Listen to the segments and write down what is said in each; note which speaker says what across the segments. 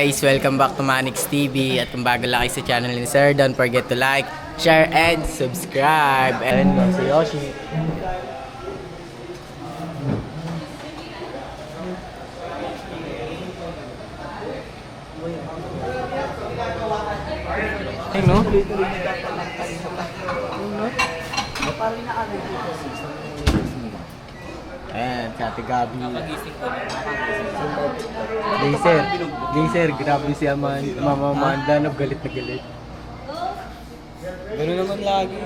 Speaker 1: guys! Welcome back to Manix TV. At kung bago lang kayo sa channel ni Sir, don't forget to like, share, and subscribe. And si Yoshi. Ay, no? Ayan, si Ate Gabi. Geyser, grabe si Mama Amanda, no, galit na galit. Gano'n naman lagi.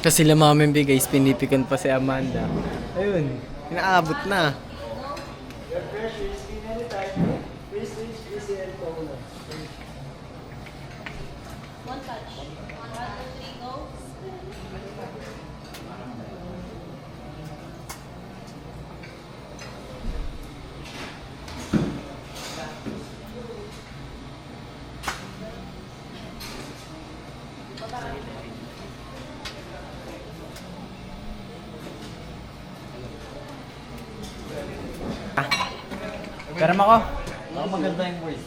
Speaker 1: Kasi sila Mama MB guys, pinipikan pa si Amanda. Ayun, inaabot na.
Speaker 2: One touch. 1, 2, 3, go.
Speaker 1: Pera mo ako. Ako maganda yung words.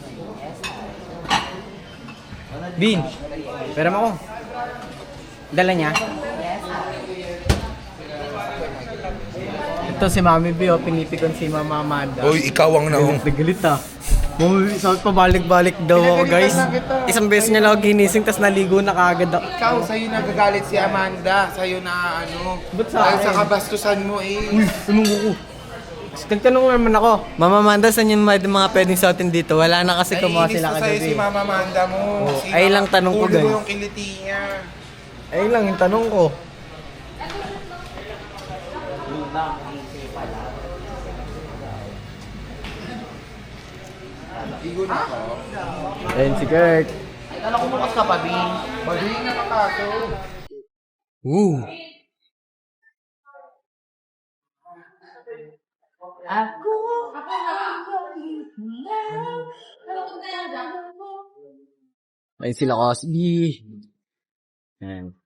Speaker 1: Bin, pera mo ako. Dala niya? Ito si Mami B, pinipikon si Mama Amanda.
Speaker 3: Uy, ikaw ang naong.
Speaker 1: Galit ah. Mami, sabi pa balik-balik daw ako guys. Isang beses niya lang ako ginising, tas naligo na kagad ako.
Speaker 4: Ikaw, sa'yo nagagalit si Amanda. Sa'yo na ano.
Speaker 1: Ba't sa
Speaker 4: Dahil
Speaker 1: akin?
Speaker 4: sa kabastusan mo eh.
Speaker 1: Tumunggo ko. Nagtanong naman ako, Mama Amanda, saan yung mga pwedeng suotin dito? Wala na kasi kumuha
Speaker 4: Naiinis
Speaker 1: sila
Speaker 4: ko sa'yo
Speaker 1: kagabi.
Speaker 4: si Mama Amanda mo.
Speaker 1: Oh,
Speaker 4: Si
Speaker 1: ay lang tanong ko,
Speaker 4: ulo
Speaker 1: guys.
Speaker 4: mo yung kiliti niya.
Speaker 1: Ayun lang yung tanong ko.
Speaker 4: Igo na ako.
Speaker 1: Ayun si Kurt.
Speaker 4: Alam ko bukas ka pa, Bin. Bading na kakaso.
Speaker 1: Woo! Ayun sila Cosby. Ayan.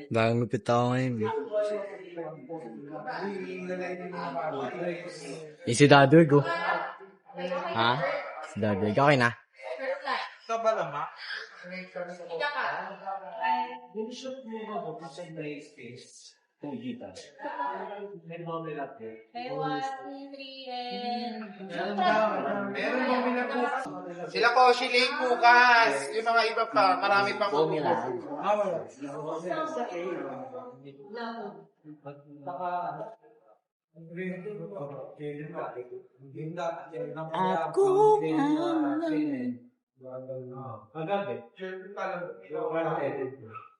Speaker 1: Bagong lupit ako ngayon. Si Dadwig oh. Ha? Si Dadwig. Okay na?
Speaker 4: Ito ba naman?
Speaker 2: Okay, 1, 2, 3, and...
Speaker 4: Meron kami na bukas. Sila ko, Shilay bukas. Yung mga iba pa, marami pang bukas.
Speaker 1: Ako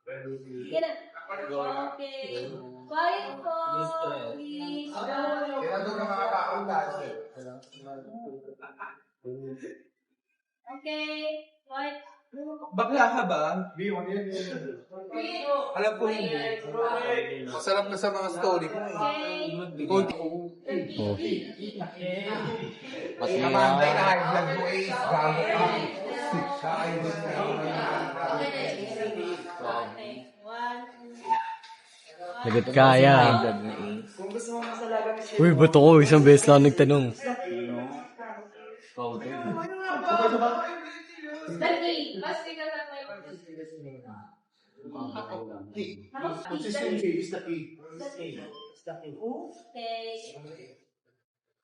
Speaker 2: Get it. Okay. Quiet po, please.
Speaker 4: Kaya doon ang mga taong dati.
Speaker 2: Okay. Quiet.
Speaker 4: Bakla ka ba? Alam ko hindi. Masarap na sa mga story ko.
Speaker 2: Okay.
Speaker 4: Amanda na high blood mo eh. Bago ka. Sa idol na
Speaker 2: Okay. 1, 2,
Speaker 1: Lagot kaya. Uy, ba't ako? Isang beses lang nagtanong.
Speaker 2: Dali. Mas tingnan lang may...
Speaker 4: Consistency is the key.
Speaker 2: Okay.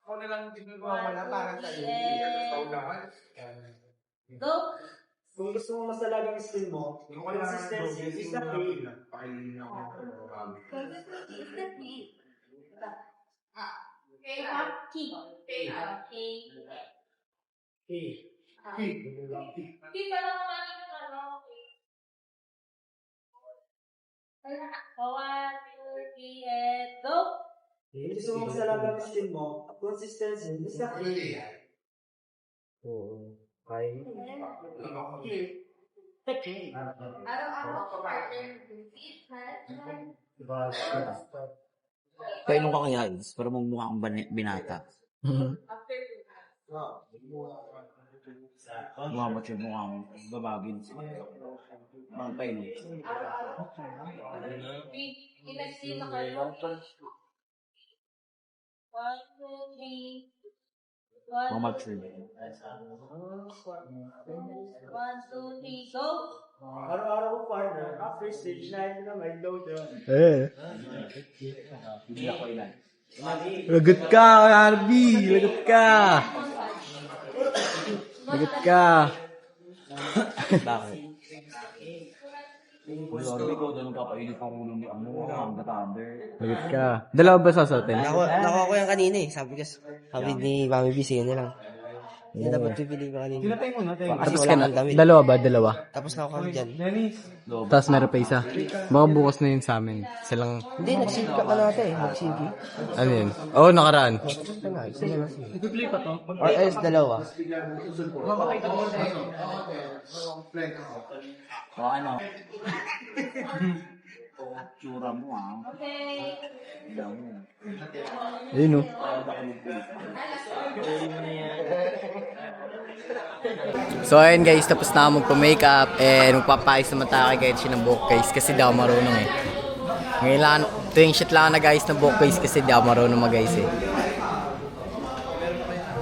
Speaker 4: Ako na lang pinagwawala para tayo. Ikaw naman.
Speaker 2: Go.
Speaker 5: Kung gusto mo mas talagang skill mo, consistency is the key.
Speaker 2: Okay. Key. Okay. Key pa lang naman yung ano. Okay. 1, 2, 3, and go.
Speaker 5: Kung gusto mo mas talagang skill mo, consistency is the key.
Speaker 1: Oo. Kaya.
Speaker 2: Araw-araw ko partner.
Speaker 6: Painom ka kaya, Is, para magmukha kang binata.
Speaker 2: After
Speaker 3: Bumabat yung mukha mo. Babagin. Mga pain.
Speaker 2: Pinagsin na kayo. 1, 2, 3. 1,
Speaker 3: Bumabat siya.
Speaker 2: 1, 2, 3, go!
Speaker 5: Araw-araw ko partner, after stage 9 na may load yun.
Speaker 3: Hindi ako ilan.
Speaker 1: Lagot ka, Arby! Lagot ka! Lagot ka!
Speaker 3: Bakit? Sorry ko, doon kapainit ang ulo ni Amo. Ang gatander.
Speaker 1: Lagot ka. Dalawa ba sasotin?
Speaker 6: Nakuha ko yan kanina eh. Sabi ni Mami B, sige na lang. Hindi dapat pipili ko kanina.
Speaker 3: Pinatay mo na, tayo.
Speaker 1: Tapos
Speaker 6: Kasi
Speaker 1: ka
Speaker 6: wala
Speaker 1: na.
Speaker 6: kang damit.
Speaker 1: Dalawa ba? Dalawa.
Speaker 6: Tapos nakuha ko dyan.
Speaker 1: Tapos meron pa isa. Baka bukas na yun sa amin. Silang,
Speaker 6: Hindi, nag-silk ka natin eh. Nag-silk.
Speaker 1: ano yun? Oo, nakaraan.
Speaker 6: Ito na, isa na lang. Or else dalawa.
Speaker 3: O ano? Tsura mo
Speaker 2: Okay.
Speaker 1: Ayun o. So ayun guys, tapos na ako magpa-makeup and magpapayos naman tayo kay Genshin ng buhok guys kasi di ako marunong eh. Ngayon lang, tuwing shit lang na guys ng buhok guys kasi di ako marunong mag-guys eh.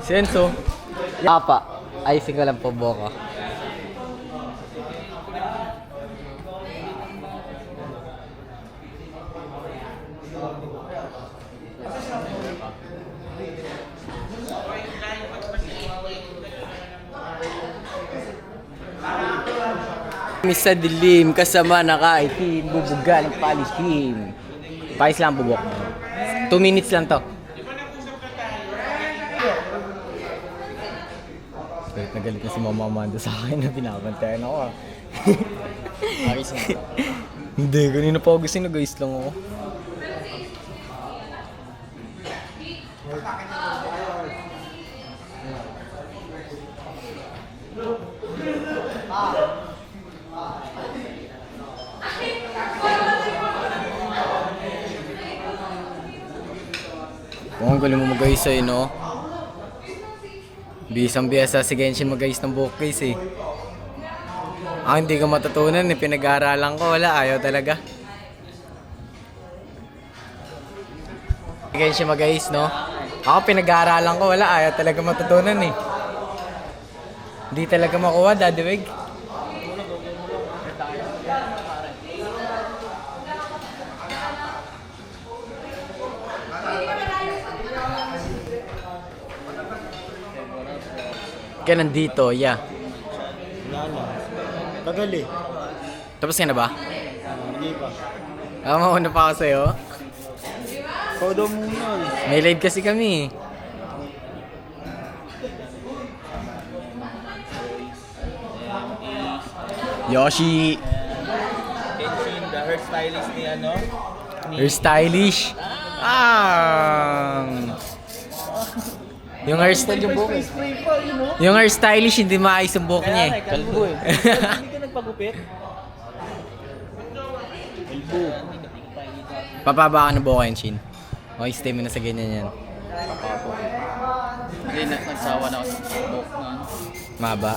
Speaker 1: Senso. Papa, ayusin ko lang po buhok ko. Misa dilim, kasama nakaitim, bubuga ng palishim. Pais lang bubok. 2 minutes lang to. Galit na galit na si Mama Amanda sa akin na binabantayan ako ah. Ayos na. Hindi, ganina pa ako gusto na guys lang ako. Kung ang galing mo mag-ayos eh, no? Bisang-biyasa si Genshin mag-ayos ng buhok guys eh. Hindi ko matutunan eh, pinag-aaralan ko, wala, ayaw talaga. Genshin mag-ayos, no? Ako pinag-aaralan ko, wala, ayaw talaga matutunan eh. Hindi talaga makuha, Daddy Wig. Kaya nandito, yeah.
Speaker 5: Wala na. Tagal eh.
Speaker 1: Tapos ka na ba?
Speaker 5: Hindi pa.
Speaker 1: Mauna pa ako sa'yo.
Speaker 5: Ikaw daw muna eh.
Speaker 1: May live kasi kami. Yoshi!
Speaker 3: Genshin, the hairstylist ni ano?
Speaker 1: You're stylish. Yung hairstyle yung buhok. Yung hairstylish hindi maayos ang buhok niya eh.
Speaker 3: Kalbo eh. Hindi ka nagpagupit? Kalbo.
Speaker 1: Papaba ka ng buhok, Genshin. Okay, stay mo na sa ganyan yan.
Speaker 3: Hindi, nagsawa na ako sa buhok na ano.
Speaker 1: Maba.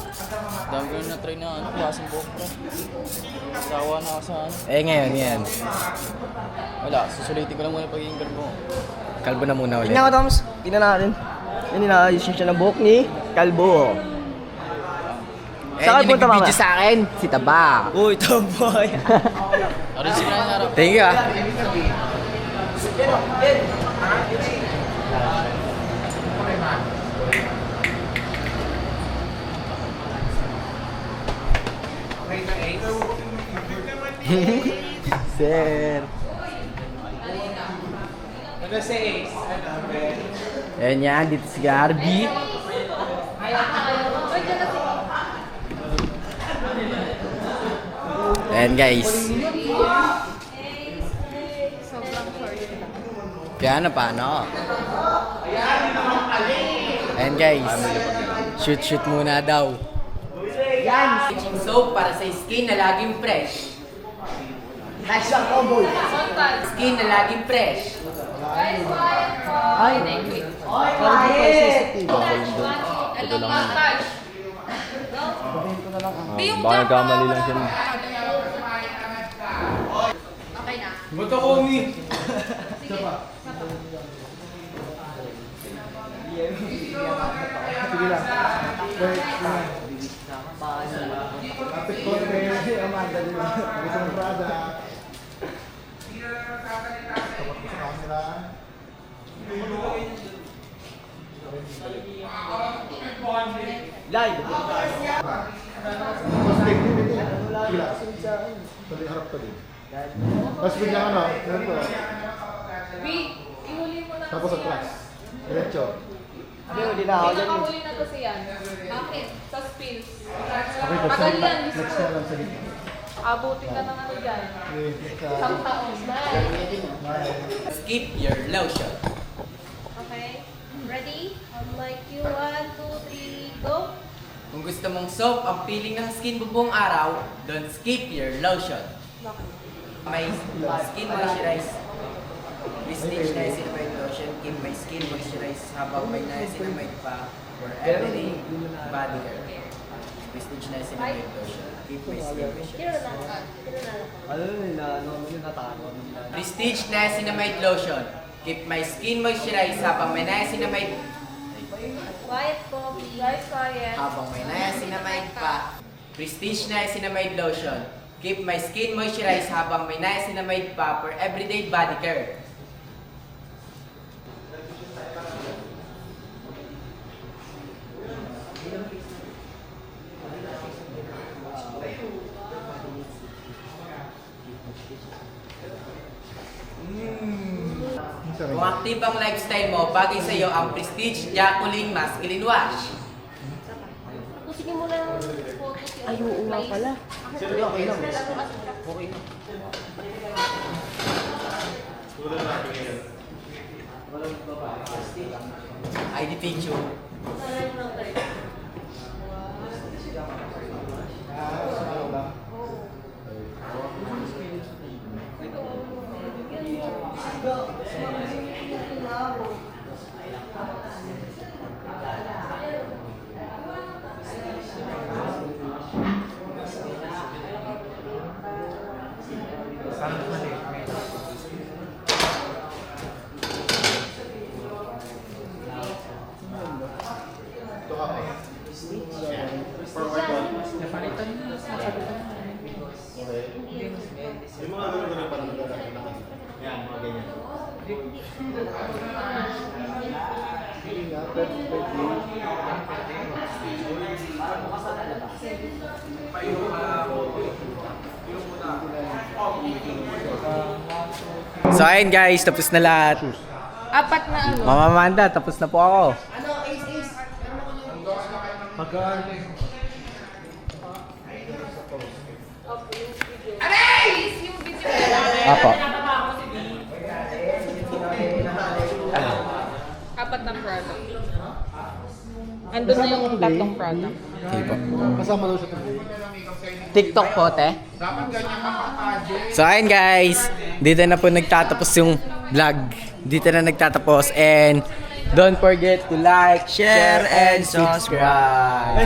Speaker 3: Dami ko na try na ano, klaseng buhok ko. Nagsawa na ako sa ano.
Speaker 1: Ngayon, yan.
Speaker 3: Wala, susulitin ko lang muna pagiging kalbo.
Speaker 1: Kalbo na muna ulit.
Speaker 6: Tingnan ko, Toms. Tingnan natin. Yan, inaayos siya ng buhok ni Kalbo. Saan
Speaker 1: yung
Speaker 6: punta, Mama?
Speaker 1: nag-video sa akin, si Taba.
Speaker 6: Uy, tomboy.
Speaker 3: Original na harap.
Speaker 1: Thank you ah. Sir. Ayan yan, dito si Garby. Ayan guys. Kaya na paano? Ayan guys. Shoot muna daw. Yan, stitching soap para sa skin na laging fresh. Skin na laging fresh.
Speaker 2: Guys, quiet po. Ay,
Speaker 6: Parang di pa yung CCTV.
Speaker 3: Ito lang yun.
Speaker 2: Go.
Speaker 3: Baka nagkamali lang siya.
Speaker 2: Okay na.
Speaker 4: Buto ko, Mi.
Speaker 7: Tapos biglang ano, ganito.
Speaker 2: B, ihuli mo na
Speaker 7: Tapos atras. Diretso.
Speaker 6: Hindi na ako dyan.
Speaker 2: Pinakahuli na to siya. Bakit? Sa spills.
Speaker 7: Okay, tapos
Speaker 2: Tagal yan,
Speaker 7: next
Speaker 2: Diyos
Speaker 7: na
Speaker 2: ko.
Speaker 7: lang sa gitna.
Speaker 2: Abutin ka ng ano dyan. Isang taon.
Speaker 1: Skip your lotion.
Speaker 2: Okay. Ready? I'd like you 1, 2, 3, go.
Speaker 1: Kung gusto mong soap ang feeling ng skin mo buong araw, don't skip your lotion. May skin moisturize. Prestige niacinamide lotion, keep my skin moisturized habang may niacinamide pa for everyday body care. Prestige niacinamide lotion, keep my skin moisturized. Prestige niacinamide lotion, keep my skin moisturized habang may niacinamide
Speaker 2: Quiet po, please. Guys, quiet.
Speaker 1: habang may niacinamide pa. Prestige niacinamide lotion, keep my skin moisturized habang may niacinamide pa for everyday body care. Kung active ang lifestyle mo, bagay sa iyo ang Prestige Jaculin Masculine Wash.
Speaker 2: Sige mo lang focus yung...
Speaker 6: Ay, oo nga pala.
Speaker 2: Okay lang.
Speaker 6: Okay na.
Speaker 1: ID picture.
Speaker 7: Yung mga ganun parang nagkakaroon. Yan, mga ganyan. Hindi nga,
Speaker 1: So ayun guys, tapos na lahat.
Speaker 2: Apat na ano?
Speaker 1: Mama Amanda, tapos na po ako.
Speaker 2: Please, yung video.
Speaker 1: Apo.
Speaker 2: Apat na product. Andun na yung tatlong product.
Speaker 1: Okay po.
Speaker 7: Kasama daw siya today.
Speaker 1: TikTok po, te.
Speaker 4: Dapat ganyan ka pa,
Speaker 1: So ayun guys, dito na po nagtatapos yung vlog. Dito na nagtatapos and don't forget to like, share, and subscribe.